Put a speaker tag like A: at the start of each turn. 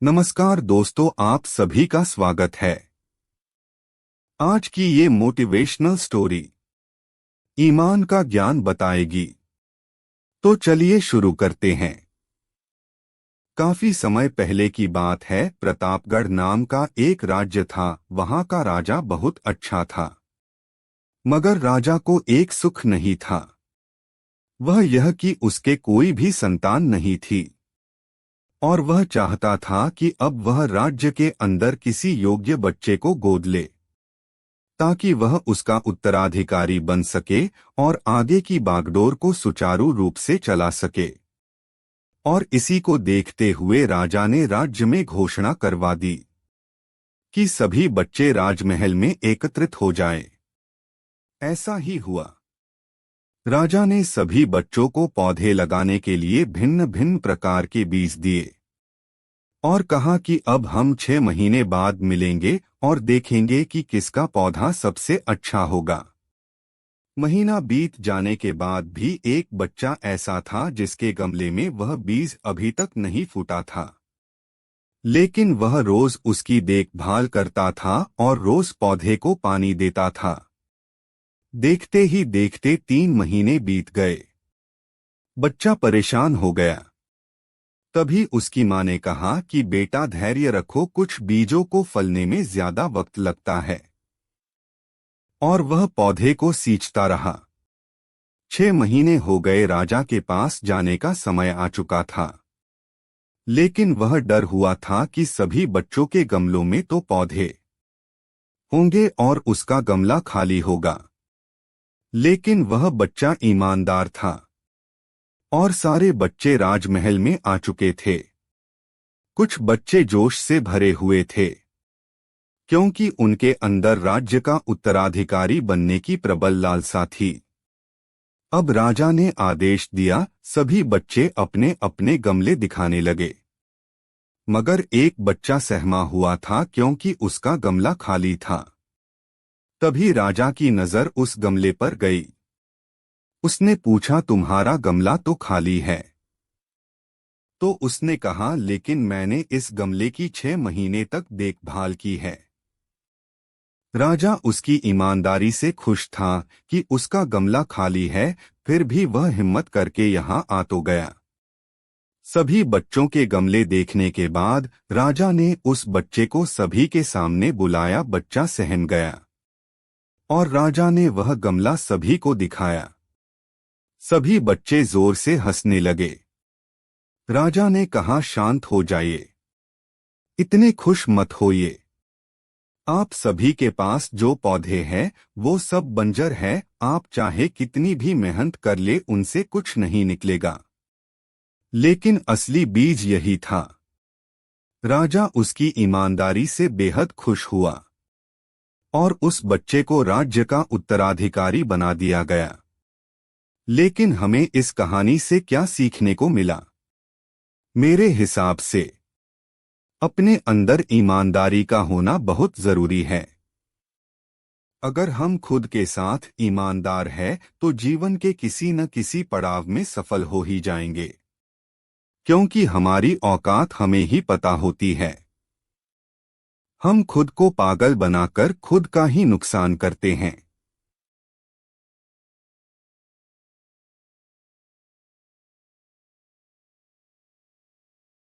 A: नमस्कार दोस्तों, आप सभी का स्वागत है। आज की ये मोटिवेशनल स्टोरी ईमान का ज्ञान बताएगी। तो चलिए शुरू करते हैं। काफी समय पहले की बात है। प्रतापगढ़ नाम का एक राज्य था। वहां का राजा बहुत अच्छा था, मगर राजा को एक सुख नहीं था। वह यह कि उसके कोई भी संतान नहीं थी और वह चाहता था कि अब वह राज्य के अंदर किसी योग्य बच्चे को गोद ले, ताकि वह उसका उत्तराधिकारी बन सके और आगे की बागडोर को सुचारू रूप से चला सके। और इसी को देखते हुए राजा ने राज्य में घोषणा करवा दी कि सभी बच्चे राजमहल में एकत्रित हो जाएं। ऐसा ही हुआ। राजा ने सभी बच्चों को पौधे लगाने के लिए भिन्न भिन्न प्रकार के बीज दिए और कहा कि अब हम 6 महीने बाद मिलेंगे और देखेंगे कि किसका पौधा सबसे अच्छा होगा। महीना बीत जाने के बाद भी एक बच्चा ऐसा था जिसके गमले में वह बीज अभी तक नहीं फूटा था, लेकिन वह रोज उसकी देखभाल करता था और रोज पौधे को पानी देता था। देखते ही देखते 3 महीने बीत गए। बच्चा परेशान हो गया। तभी उसकी माँ ने कहा कि बेटा धैर्य रखो, कुछ बीजों को फलने में ज्यादा वक्त लगता है। और वह पौधे को सींचता रहा। 6 महीने हो गए। राजा के पास जाने का समय आ चुका था, लेकिन वह डर हुआ था कि सभी बच्चों के गमलों में तो पौधे होंगे और उसका गमला खाली होगा। लेकिन वह बच्चा ईमानदार था और सारे बच्चे राजमहल में आ चुके थे। कुछ बच्चे जोश से भरे हुए थे, क्योंकि उनके अंदर राज्य का उत्तराधिकारी बनने की प्रबल लालसा थी। अब राजा ने आदेश दिया, सभी बच्चे अपने अपने गमले दिखाने लगे। मगर एक बच्चा सहमा हुआ था क्योंकि उसका गमला खाली था। तभी राजा की नजर उस गमले पर गई। उसने पूछा, तुम्हारा गमला तो खाली है। तो उसने कहा, लेकिन मैंने इस गमले की 6 महीने तक देखभाल की है। राजा उसकी ईमानदारी से खुश था कि उसका गमला खाली है, फिर भी वह हिम्मत करके यहाँ आ तो गया। सभी बच्चों के गमले देखने के बाद राजा ने उस बच्चे को सभी के सामने बुलाया। बच्चा सहम गया और राजा ने वह गमला सभी को दिखाया। सभी बच्चे जोर से हंसने लगे। राजा ने कहा, शांत हो जाइए, इतने खुश मत होइए। आप सभी के पास जो पौधे हैं वो सब बंजर है। आप चाहे कितनी भी मेहनत कर ले, उनसे कुछ नहीं निकलेगा। लेकिन असली बीज यही था। राजा उसकी ईमानदारी से बेहद खुश हुआ और उस बच्चे को राज्य का उत्तराधिकारी बना दिया गया। लेकिन हमें इस कहानी से क्या सीखने को मिला? मेरे हिसाब से अपने अंदर ईमानदारी का होना बहुत जरूरी है। अगर हम खुद के साथ ईमानदार हैं तो जीवन के किसी न किसी पड़ाव में सफल हो ही जाएंगे, क्योंकि हमारी औकात हमें ही पता होती है। हम खुद को पागल बनाकर खुद का ही नुकसान करते हैं।